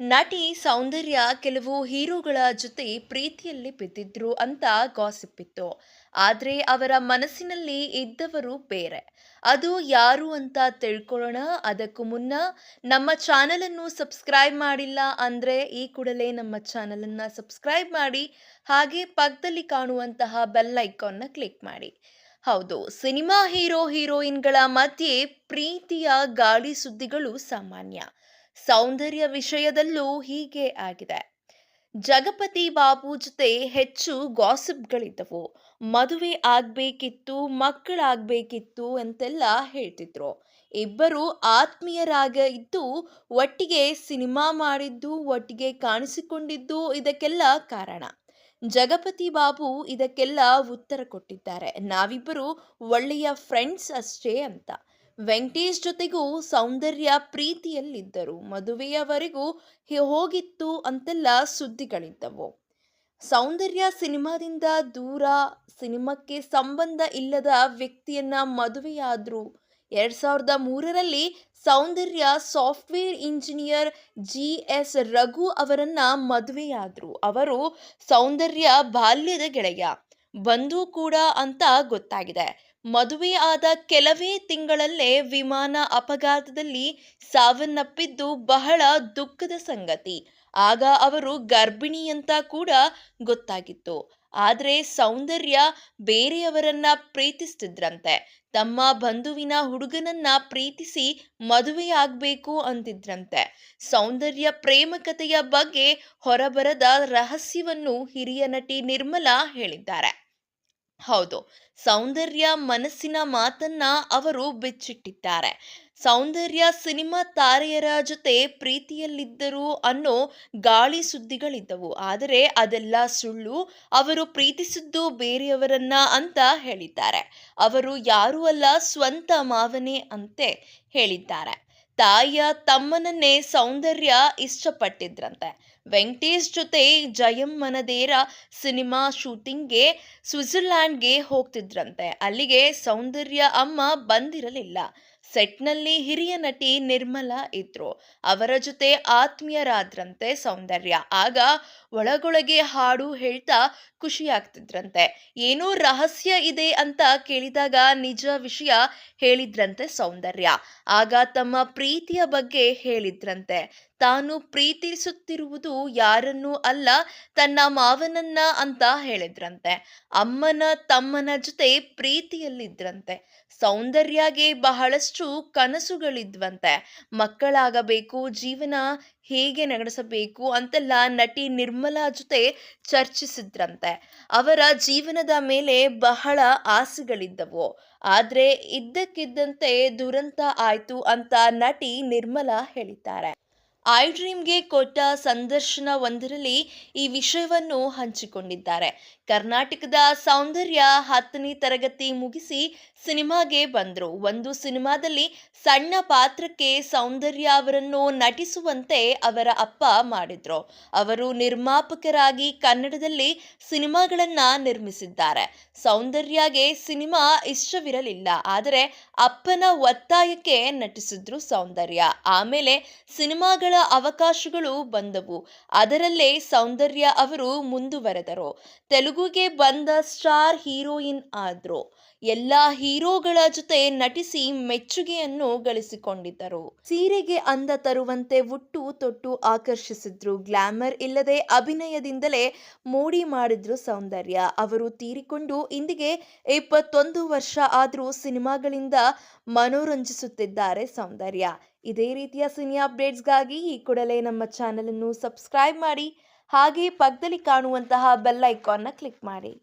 ನಟಿ ಸೌಂದರ್ಯ ಕೆಲವು ಹೀರೋಗಳ ಜೊತೆ ಪ್ರೀತಿಯಲ್ಲಿ ಬಿದ್ದಿದ್ರು ಅಂತ ಗಾಸಿಪ್ ಇತ್ತು. ಆದ್ರೆ ಅವರ ಮನಸ್ಸಿನಲ್ಲಿ ಇದ್ದವರು ಬೇರೆ. ಅದು ಯಾರು ಅಂತ ತಿಳ್ಕೊಳ್ಳೋಣ ಅದಕ್ಕೂ ಮುನ್ನ ನಮ್ಮ ಚಾನೆಲ್ ಅನ್ನು ಸಬ್ಸ್ಕ್ರೈಬ್ ಮಾಡಿಲ್ಲ ಅಂದ್ರೆ ಈ ಕೂಡಲೇ ನಮ್ಮ ಚಾನೆಲ್ ಅನ್ನ ಸಬ್ಸ್ಕ್ರೈಬ್ ಮಾಡಿ. ಹಾಗೆ ಪಕ್ಕದಲ್ಲಿ ಕಾಣುವಂತಹ ಬೆಲ್ ಐಕಾನ್ನ ಕ್ಲಿಕ್ ಮಾಡಿ. ಹೌದು, ಸಿನಿಮಾ ಹೀರೋ ಹೀರೋಯಿನ್ಗಳ ಮಧ್ಯೆ ಪ್ರೀತಿಯ ಗಾಳಿ ಸುದ್ದಿಗಳು ಸಾಮಾನ್ಯ. ಸೌಂದರ್ಯ ವಿಷಯದಲ್ಲೂ ಹೀಗೆ ಆಗಿದೆ. ಜಗಪತಿ ಬಾಬು ಜೊತೆ ಹೆಚ್ಚು ಗಾಸಿಪ್ಗಳಿದ್ದವು. ಮದುವೆ ಆಗ್ಬೇಕಿತ್ತು, ಮಕ್ಕಳಾಗ್ಬೇಕಿತ್ತು ಅಂತೆಲ್ಲ ಹೇಳ್ತಿದ್ರು. ಇಬ್ಬರು ಆತ್ಮೀಯರಾಗ ಇದ್ದು ಒಟ್ಟಿಗೆ ಸಿನಿಮಾ ಮಾಡಿದ್ದು, ಒಟ್ಟಿಗೆ ಕಾಣಿಸಿಕೊಂಡಿದ್ದು ಇದಕ್ಕೆಲ್ಲ ಕಾರಣ. ಜಗಪತಿ ಬಾಬು ಇದಕ್ಕೆಲ್ಲ ಉತ್ತರ ಕೊಟ್ಟಿದ್ದಾರೆ. ನಾವಿಬ್ಬರು ಒಳ್ಳೆಯ ಫ್ರೆಂಡ್ಸ್ ಅಷ್ಟೇ ಅಂತ. ವೆಂಕಟೇಶ್ ಜೊತೆಗೂ ಸೌಂದರ್ಯ ಪ್ರೀತಿಯಲ್ಲಿದ್ದರು, ಮದುವೆಯವರೆಗೂ ಹೋಗಿತ್ತು ಅಂತೆಲ್ಲ ಸುದ್ದಿಗಳಿದ್ದವು. ಸೌಂದರ್ಯ ಸಿನಿಮಾದಿಂದ ದೂರ, ಸಿನಿಮಾಕ್ಕೆ ಸಂಬಂಧ ಇಲ್ಲದ ವ್ಯಕ್ತಿಯನ್ನ ಮದುವೆಯಾದ್ರು. 2003ರಲ್ಲಿ ಸೌಂದರ್ಯ ಸಾಫ್ಟ್ವೇರ್ ಇಂಜಿನಿಯರ್ GS ರಘು ಅವರನ್ನ ಮದುವೆಯಾದ್ರು. ಅವರು ಸೌಂದರ್ಯ ಬಾಲ್ಯದ ಗೆಳೆಯ, ಬಂಧು ಕೂಡ ಅಂತ ಗೊತ್ತಾಗಿದೆ. ಮದುವೆ ಆದ ಕೆಲವೇ ತಿಂಗಳಲ್ಲೇ ವಿಮಾನ ಅಪಘಾತದಲ್ಲಿ ಸಾವನ್ನಪ್ಪಿದ್ದು ಬಹಳ ದುಃಖದ ಸಂಗತಿ. ಆಗ ಅವರು ಗರ್ಭಿಣಿ ಅಂತ ಕೂಡ ಗೊತ್ತಾಗಿತ್ತು. ಆದ್ರೆ ಸೌಂದರ್ಯ ಬೇರೆಯವರನ್ನ ಪ್ರೀತಿಸ್ತಿದ್ರಂತೆ. ತಮ್ಮ ಬಂಧುವಿನ ಹುಡುಗನನ್ನ ಪ್ರೀತಿಸಿ ಮದುವೆಯಾಗಬೇಕು ಅಂತಿದ್ರಂತೆ. ಸೌಂದರ್ಯ ಪ್ರೇಮ ಕಥೆಯ ಬಗ್ಗೆ ಹೊರಬರದ ರಹಸ್ಯವನ್ನು ಹಿರಿಯ ನಟಿ ನಿರ್ಮಲಾ ಹೇಳಿದ್ದಾರೆ. ಹೌದು, ಸೌಂದರ್ಯ ಮನಸ್ಸಿನ ಮಾತನ್ನ ಅವರು ಬಿಚ್ಚಿಟ್ಟಿದ್ದಾರೆ. ಸೌಂದರ್ಯ ಸಿನಿಮಾ ತಾರೆಯರ ಜೊತೆ ಪ್ರೀತಿಯಲ್ಲಿದ್ದರು ಅನ್ನೋ ಗಾಳಿ ಸುದ್ದಿಗಳಿದ್ದವು. ಆದರೆ ಅದೆಲ್ಲ ಸುಳ್ಳು. ಅವರು ಪ್ರೀತಿಸಿದ್ದು ಬೇರೆಯವರನ್ನ ಅಂತ ಹೇಳಿದ್ದಾರೆ. ಅವರು ಯಾರೂ ಅಲ್ಲ, ಸ್ವಂತ ಮಾವನೇ ಅಂತೆ ಹೇಳಿದ್ದಾರೆ. ತಾಯಿಯ ತಮ್ಮನನ್ನೇ ಸೌಂದರ್ಯ ಇಷ್ಟಪಟ್ಟಿದ್ರಂತೆ. ವೆಂಕಟೇಶ್ ಜೊತೆ ಜಯಂ ಮನದೇರ ಸಿನಿಮಾ ಶೂಟಿಂಗ್ಗೆ ಸ್ವಿಟ್ಜರ್ಲ್ಯಾಂಡ್ಗೆ ಹೋಗ್ತಿದ್ರಂತೆ. ಅಲ್ಲಿಗೆ ಸೌಂದರ್ಯ ಅಮ್ಮ ಬಂದಿರಲಿಲ್ಲ. ಸೆಟ್ನಲ್ಲಿ ಹಿರಿಯ ನಟಿ ನಿರ್ಮಲಾ ಇದ್ರು. ಅವರ ಜೊತೆ ಆತ್ಮೀಯರಾದ್ರಂತೆ ಸೌಂದರ್ಯ. ಆಗ ಒಳಗೊಳಗೆ ಹಾಡು ಹೇಳ್ತಾ ಖುಷಿಯಾಗ್ತಿದ್ರಂತೆ. ಏನೋ ರಹಸ್ಯ ಇದೆ ಅಂತ ಕೇಳಿದಾಗ ನಿಜ ವಿಷಯ ಹೇಳಿದ್ರಂತೆ ಸೌಂದರ್ಯ. ಆಗ ತಮ್ಮ ಪ್ರೀತಿಯ ಬಗ್ಗೆ ಹೇಳಿದ್ರಂತೆ. ತಾನು ಪ್ರೀತಿಸುತ್ತಿರುವುದು ಯಾರನ್ನೂ ಅಲ್ಲ, ತನ್ನ ಮಾವನನ್ನ ಅಂತ ಹೇಳಿದ್ರಂತೆ. ಅಮ್ಮನ ತಮ್ಮನ ಜೊತೆ ಪ್ರೀತಿಯಲ್ಲಿದ್ರಂತೆ. ಸೌಂದರ್ಯಗೆ ಬಹಳಷ್ಟು ಕನಸುಗಳಿದ್ವಂತೆ. ಮಕ್ಕಳಾಗಬೇಕು, ಜೀವನ ಹೇಗೆ ನಡೆಸಬೇಕು ಅಂತೆಲ್ಲ ನಟಿ ನಿರ್ಮಲಾ ಜೊತೆ ಚರ್ಚಿಸಿದ್ರಂತೆ. ಅವರ ಜೀವನದ ಮೇಲೆ ಬಹಳ ಆಸೆಗಳಿದ್ದವು. ಆದ್ರೆ ಇದ್ದಕ್ಕಿದ್ದಂತೆ ದುರಂತ ಆಯ್ತು ಅಂತ ನಟಿ ನಿರ್ಮಲಾ ಹೇಳಿದ್ದಾರೆ. ಐ ಡ್ರೀಮ್ಗೆ ಕೊಟ್ಟ ಸಂದರ್ಶನವೊಂದರಲ್ಲಿ ಈ ವಿಷಯವನ್ನು ಹಂಚಿಕೊಂಡಿದ್ದಾರೆ. ಕರ್ನಾಟಕದ ಸೌಂದರ್ಯ 10ನೇ ತರಗತಿ ಮುಗಿಸಿ ಸಿನಿಮಾಗೆ ಬಂದ್ರು. ಒಂದು ಸಿನಿಮಾದಲ್ಲಿ ಸಣ್ಣ ಪಾತ್ರಕ್ಕೆ ಸೌಂದರ್ಯ ಅವರನ್ನು ನಟಿಸುವಂತೆ ಅವರ ಅಪ್ಪ ಮಾಡಿದ್ರು. ಅವರು ನಿರ್ಮಾಪಕರಾಗಿ ಕನ್ನಡದಲ್ಲಿ ಸಿನಿಮಾಗಳನ್ನ ನಿರ್ಮಿಸಿದ್ದಾರೆ. ಸೌಂದರ್ಯಗೆ ಸಿನಿಮಾ ಇಷ್ಟವಿರಲಿಲ್ಲ, ಆದರೆ ಅಪ್ಪನ ಒತ್ತಾಯಕ್ಕೆ ನಟಿಸಿದ್ರು ಸೌಂದರ್ಯ. ಆಮೇಲೆ ಸಿನಿಮಾಗಳ ಅವಕಾಶಗಳು ಬಂದವು. ಅದರಲ್ಲೇ ಸೌಂದರ್ಯ ಅವರು ಮುಂದುವರೆದರು. ತೆಲುಗುಗೆ ಬಂದ ಸ್ಟಾರ್ ಹೀರೋಯಿನ್ ಆದ್ರು. ಎಲ್ಲಾ ಹೀರೋಗಳ ಜೊತೆ ನಟಿಸಿ ಮೆಚ್ಚುಗೆಯನ್ನು ಗಳಿಸಿಕೊಂಡಿದ್ದರು. ಸೀರೆಗೆ ಅಂದ ತರುವಂತೆ ಉಟ್ಟು ತೊಟ್ಟು ಆಕರ್ಷಿಸಿದ್ರು. ಗ್ಲಾಮರ್ ಇಲ್ಲದೆ ಅಭಿನಯದಿಂದಲೇ ಮೋಡಿ ಮಾಡಿದ್ರು ಸೌಂದರ್ಯ. ಅವರು ತೀರಿಕೊಂಡು ಇಂದಿಗೆ 21 ವರ್ಷ ಆದ್ರೂ ಸಿನಿಮಾಗಳಿಂದ ಮನೋರಂಜಿಸುತ್ತಿದ್ದಾರೆ ಸೌಂದರ್ಯ. ಇದೇ ರೀತಿಯ ಸಿನಿ ಅಪ್ಡೇಟ್ಸ್ಗಾಗಿ ಈ ಕೂಡಲೇ ನಮ್ಮ ಚಾನೆಲ್ ಅನ್ನು ಸಬ್ಸ್ಕ್ರೈಬ್ ಮಾಡಿ. ಹಾಗೆ ಪಕ್ಕದಲ್ಲಿ ಕಾಣುವಂತಹ ಬೆಲ್ ಐಕಾನ್ನ ಕ್ಲಿಕ್ ಮಾಡಿ.